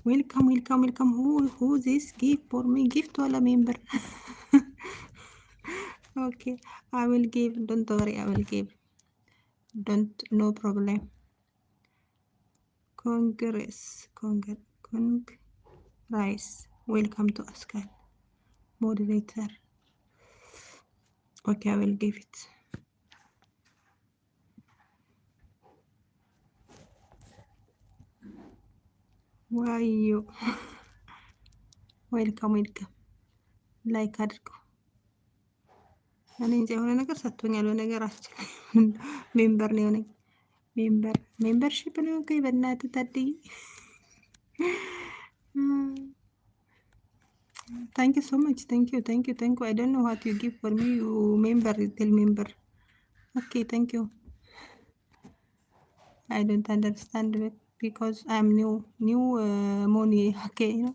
Welcome, welcome, welcome. Who this gift for me? Gift wala member. Okay, I will give. Don't worry, I will give. Don't, no problem. Rice. Welcome to Ascal. Moderator. Okay, I will give it. Why you? Welcome, welcome. ላይክ አድርጉ። እኔ እንጃ የሆነ ነገር ሰጥቶኛል። በነገራችን ላይ ሜምበር ነው የሆነኝ። ሜምበርሺፕ ነው። ኦኬ በእናትህ ታድይ። ታንክ ዩ ሶ ማች ታንክ ዩ አይ ዶንት ኖ ዋት ዩ ጊቭ ፎር ሚ ዩ ሜምበር ቴል ሜምበር ኦኬ ታንክ ዩ አይ ዶንት አንደርስታንድ ቢኮዝ አይ አም ኒው ሞኒ ኦኬ ነው